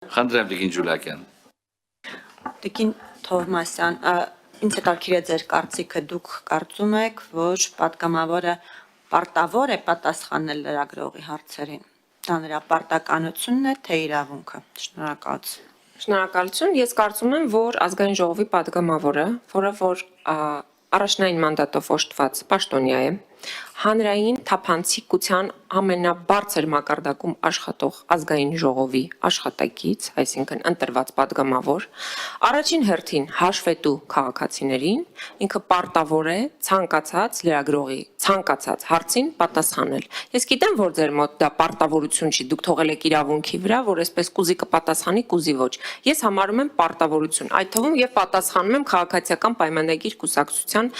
Խնդրեմ Տիկին Ջուլակյան։ Տիկին Թովմասյան, ինձ հետաքրքիր է ձեր կարծիքը, դուք կարծում եք, որ պատգամավորը պարտավոր է պատասխանել լրագրողի հարցերին։ Դա նրա պարտականությունն է, թե իրավունքը։ Շնորհակալություն։ Շնորհակալություն։ Ես կարծում եմ, որ ազգային ժողովի պատգամավորը, որը որ առաջնային մանդատով օժտված պաշտոնյա է, հանրային թափանցիկության ամենաբարձր մակարդակում աշխատող ազգային ժողովի աշխատակից, այսինքն ընտրված պատգամավոր, առաջին հերթին հաշվետու քաղաքացիներին, ինքը պարտավոր է ցանկացած լրագրողի ցանկացած հարցին պատասխանել։ Ես գիտեմ, որ ձեր մոտ դա պարտավորություն չի, դուք թողել եք իրավունքի վրա, որ այսպես կուզի կպատասխանի, կուզի ոչ։ Ես համարում եմ պարտավորություն, այդ թվում եւ պատասխանում եմ քաղաքացիական պայմանագիր կուսակցության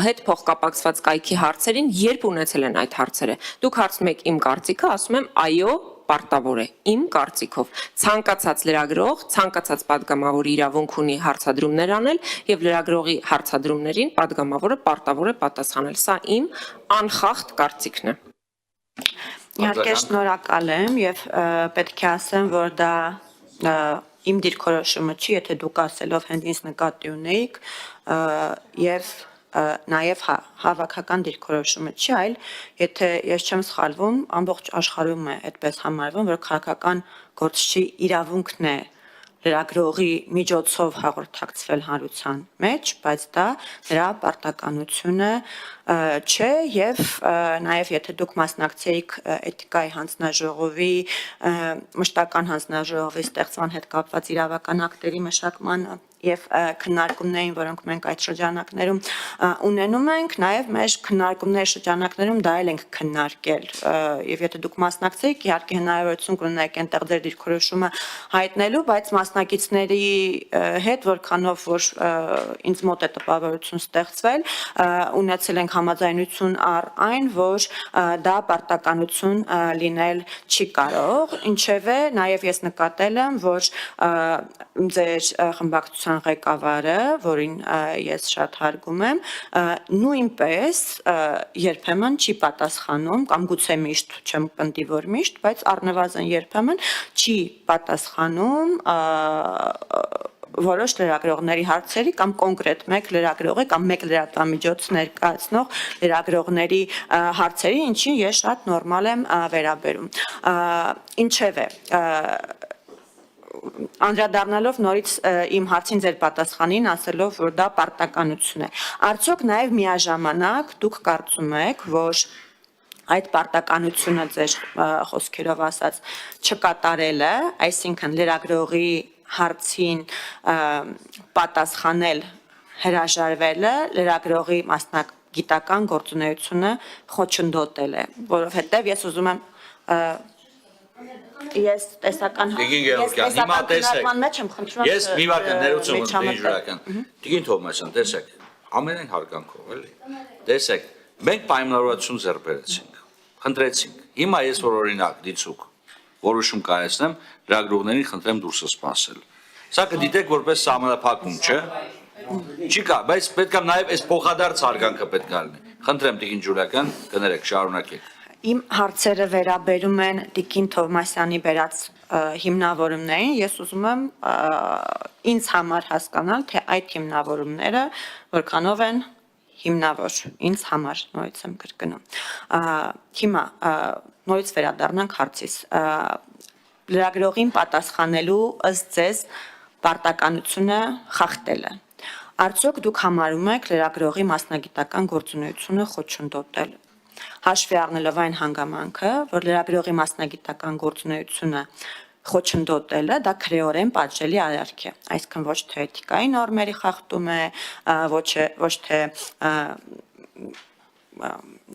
հետ փոխկապակցված կայքի հարցերին, երբ ունեցել են այդ հարցերը։ Դուք հարցում եք իմ կարծիքը, ասում եմ այո, պարտավոր է իմ կարծիքով ցանկացած լրագրող, ցանկացած պատգամավոր իրավունք ունի հարցադրումներ անել եւ լրագրողի հարցադրումներին պատգամավորը պարտավոր է պատասխանել։ Սա իմ անխախտ կարծիքն է։ Իհարկե շնորհակալ եմ եւ պետք է ասեմ, որ դա իմ դիրքորոշումը չի, եթե դուք ասելով հենց ինձ նկատի ունեիք եւ նաև հավաքական դիրքորոշումը չի, այլ եթե ես չեմ սխալվում, ամբողջ աշխարհում է այդպես համարվում, որ քաղաքական գործչի իրավունքն է լրագրողի միջոցով հաղորդակցվել հանրության մեջ, բայց դա նրա պարտականությունը չէ եւ նաեւ եթե դուք մասնակցեիք էթիկայի հանձնաժողովի մշտական հանձնաժողովի ստեղծման հետ կապված իրավական ակտերի մշակման եւ քննարկումներին, որոնք մենք այդ շրջանակներում ունենում ենք, նաեւ մեր քննարկումների շրջանակներում դա էլ ենք քննարկել եւ եթե դուք մասնակցեիք, իհարկե հնարավորություն կունենայիք այնտեղ ձեր դիրքորոշումը հայտնելու, բայց մասնակիցների հետ որքանով որ ինձ մոտ է տպավորություն ստեղծվել, ունեցել ենք համաձայնություն առ այն, որ դա պարտականություն լինել չի կարող, ինչևէ նաեւ ես նկատել եմ, որ ձեր խմբակցության ղեկավարը, որին ես շատ հարգում եմ, նույնպես երբեմն չի պատասխանում կամ գուցե միշտ չեմ պնդի, որ միշտ, բայց առնվազն երբեմն չի պատասխանում որոշ լրագրողների հարցերի կամ կոնկրետ մեկ լրագրողի կամ մեկ լրատվամիջոց ներկայացնող լրագրողների հարցերի, ինչին ես շատ նորմալ եմ վերաբերում։ Ինչևէ, անդրադառնալով նորից իմ հարցին ձեր պատասխանին, ասելով, որ դա պարտականություն է։ Արդյոք նաև միաժամանակ դուք կարծում եք, որ այդ պարտականությունը ձեր խոսքերով ասած չկատարելը, այսինքն լրագրողի հարցին պատասխանել հրաժարվելը լրագրողի մասնագիտական գործունեությունը խոչընդոտել է, որովհետև ես ուզում եմ ես տեսական հիմա տեսեք ես մի վարքան ներողություն Տիկին Ջուլակյան Տիկին Թովմասյան տեսեք ամենայն հարգանքով էլի տեսեք մենք պայմանավորվածություն ձեռք բերեցինք խնդրեցինք հիմա ես որ օրինակ դիցուկ որոշում կայացնեմ լրագրողներին խնդրեմ դուրս սպասել սա կդիտեք որպես սահմանափակում չէ չի կա բայց պետք է նաև այս փոխադարձ հարգանքը պետք է լինի խնդրեմ Տիկին Ջուլակյան կներեք շարունակեք Իմ հարցերը վերաբերում են Տիկին Թովմասյանի բերած հիմնավորումներին, ես ուզում եմ ինձ համար հասկանալ, թե այդ հիմնավորումները որքանով են հիմնավոր, ինձ համար, նորից եմ կրկնում։ Հիմա նորից վերադառնանք հարցիս։ Լրագրողին պատասխանելու ըստ ձեզ պարտականությունը խախտելը։ Արդյոք դուք համարում եք լրագրողի մասնագիտական գործունեությունը խոչընդոտել Հաշվի առնելով այն հանգամանքը, որ լրագրողի մասնագիտական գործունեությունը խոչընդոտելը դա քրեորեն պատժելի արարք է, այսինքն ոչ թե էթիկայի նորմերի խախտում է, ոչ թե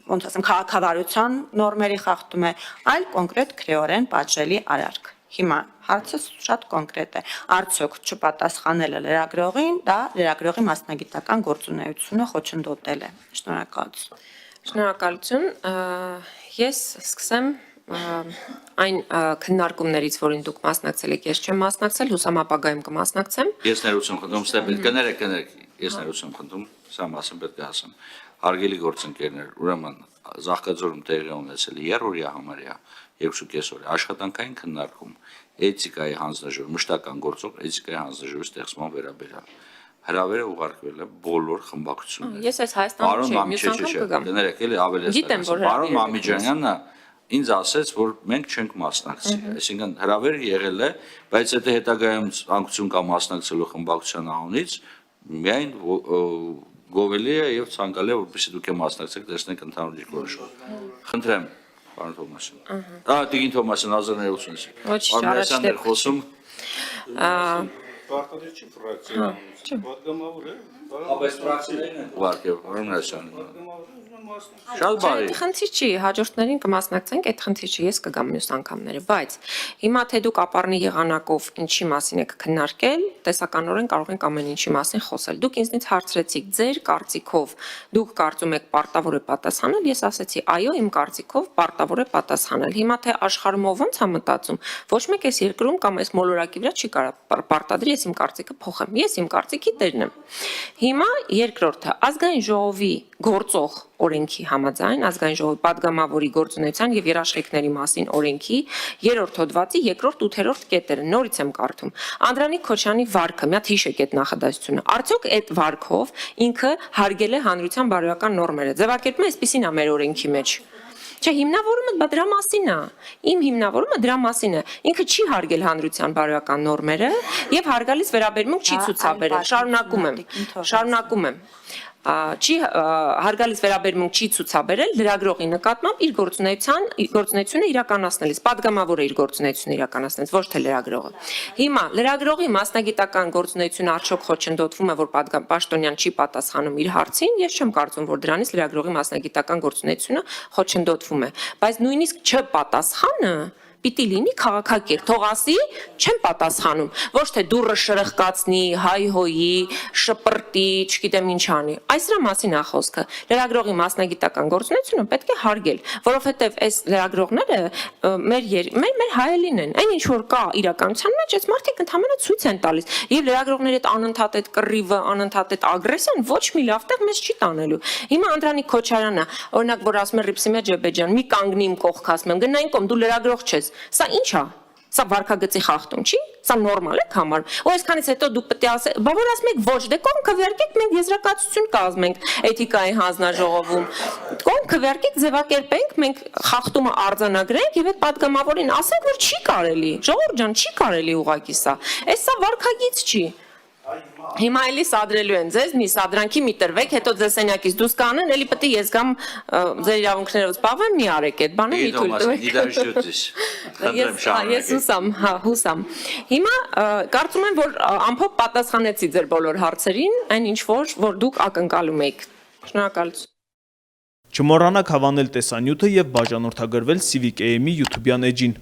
ոնց ասեմ քաղաքավարության նորմերի խախտում է, այլ կոնկրետ քրեորեն պատժելի արարք։ Հիմա հարցը շատ կոնկրետ է։ Արդյոք չպատասխանելը լրագրողին, դա լրագրողի մասնագիտական գործունեությունը խոչընդոտել է։ Շնորհակալություն։ Շնորհակալություն։ Ես սկսեմ այն քննարկումներից, որին դուք մասնակցել եք, ես չեմ մասնակցել, հուսամ ապագայում կմասնակցեմ։ Ես ներողություն խնդրում, ստեպ կներեք, ես ներողություն խնդրում, սա մասն պետք է ասեմ։ Հարգելի գործընկերներ, ուրեմն Զախկաձորում տեղի ունեցել երրորդյա համարյա 2.5 օր, աշխատանքային քննարկում, էթիկայի հանձնաժողով, մշտական գործող էթիկայի հանձնաժողովի ստեղծման վերաբերյալ հրավերը ուղարկվել է բոլոր խմբակցություններին։ Ես այս Հայաստանում չեմ, մյուս անգամ կգամ։ Կներեք, էլի ավելացնեմ։ Պարոն Մամիջանյանը ինձ ասեց, որ մենք չենք մասնակցի, այսինքն հրավերը եղել է, բայց եթե հետագայում անկություն կա մասնակցելու խմբակցության անունից, միայն գովելի է եւ ցանկալի է, որպեսզի դուք մասնակցեք, տեսնեք ընդհանուր դիրքորոշումը։ Խնդրեմ, պարոն Թոմասյան։ Տիկին Թոմասյան, 1980։ Պարոն Մեսյաններ խոսում։ Պարտադիր չի ֆրակցիա, պատգամավոր է։ Բայց ֆրակցիաներն են ուղարկել, պարոն Մեսյան։ Շատ բարի։ Խնդիր չի, հաջորդներին կմասնակցենք, այդ խնդիր չի, ես կգամ մյուս անգամները, բայց հիմա թե դուք ապառնի եղանակով ինչի մասին եք քննարկել, տեսականորեն կարող ենք ամեն ինչի մասին խոսել։ Դուք ինձնից հարցրեցիք, ձեր կարծիքով դուք կարծում եք պարտավոր է պատասխանել, ես ասեցի, այո, իմ կարծիքով պարտավոր է պատասխանել։ Հիմա թե աշխարհում ո՞նց է մտածում, ոչ մեկ էս երկրում կամ այս մոլորակի վրա չի կարող պարտադրի ես իմ կարծիքը փոխեմ։ Ես իմ կարծիքի տերն եմ։ Հիմա երկրորդը ազգային ժողովի գործող օրենքի համաձայն ազգային ժողովի падգամավորի գործունեության եւ երաշխիքների մասին օրենքի 3-րդ հոդվածի 2-րդ 8-րդ կետերը նորից եմ կարդում Անդրանիկ Քոչյանի վարքը մի հատ հիշեք այդ նախադասությունը արդյոք այդ վարքով ինքը հարգել է հանրության բարոյական նորմերը ձևակերպում է այսպեսին է մեր օրենքի մեջ Չէ, հիմնավորումը դրա մասին է։ Իմ հիմնավորումը դրա մասին է։ Ինքը չի հարգել հանրության բարոյական նորմերը եւ հարգալից վերաբերմունք չի ցուցաբերել։ Շարունակում եմ։ Չի հարգալից վերաբերմունք չի ցուցաբերել լրագրողի նկատմամբ իր գործունեությունը իրականացնելիս, падգամավորը իր գործունեությունը իրականացնելիս, ոչ թե լրագրողը։ Հիմա լրագրողի մասնագիտական գործունեությունը արդյոք խոչընդոտվում է, որ պաշտոնյան չի պատասխանում իր հարցին, ես չեմ կարծում, որ դրանից լրագրողի մասնագիտական գործունեությունը խոչընդոտվում է, բայց նույնիսկ չպատասխանը պիտի լինի քաղաքակիրթ, թող ասի, չեմ պատասխանում, ոչ թե դուրը շրխկացնի, հայհոյի, շպրտի, չգիտեմ ինչ անի։ Այս դրա մասին է խոսքը։ Լրագրողի մասնագիտական գործունեությունը պետք է հարգել, որովհետև այս լրագրողները մեր հայելին են։ Այն ինչ որ կա իրականության մեջ, այս մարդիկ ընդհանրապես ցույց են տալիս։ Եվ լրագրողների այդ անընդհատ այդ կռիվը, անընդհատ այդ ագրեսիան ոչ մի լավ տեղ մեզ չի տանելու։ Հիմա Անդրանիկ Քոչարյանը, օրինակ, որ ասում է Ռիփսիմե Ջեբեջան, մի կանգնի իմ կողք ասում եմ, գնային կողմ, դու լրագրող չես։ Սա ի՞նչ է։ Սա վարկագծի խախտում չի։ Սա նորմալ է համարում։ Ու այսքանից հետո դուք պետք է ասեք, բա որ ասում եք ոչ, դե կողմ քվեարկեք, մենք եզրակացություն կազմենք էթիկայի հանձնաժողովում։ Կողմ քվեարկեք, ձևակերպենք, մենք խախտումը արձանագրենք եւ այդ падգամավորին ասենք, որ չի կարելի։ Ժողովուրդ ջան, չի կարելի ուղակի սա։ Այս սա վարկագիծ չի։ Հիմա էլի սադրելու են ձեզ, մի սադրանքի մի տրվեք, հետո ձեզ սենյակից դուրս կանեն, էլի պետք է ես գամ ձեր իրավունքներով զբաղվեմ, մի արեք այդ բանը, մի թույլ տվեք։ Ես հուսամ։ Հիմա կարծում եմ, որ ամփոփ պատասխանեցի ձեր բոլոր հարցերին, այն ինչ որ դուք ակնկալում եք։ Շնորհակալություն։ Չմոռանաք հավանել տեսանյութը եւ բաժանորդագրվել Civic AM-ի YouTube-յան էջին։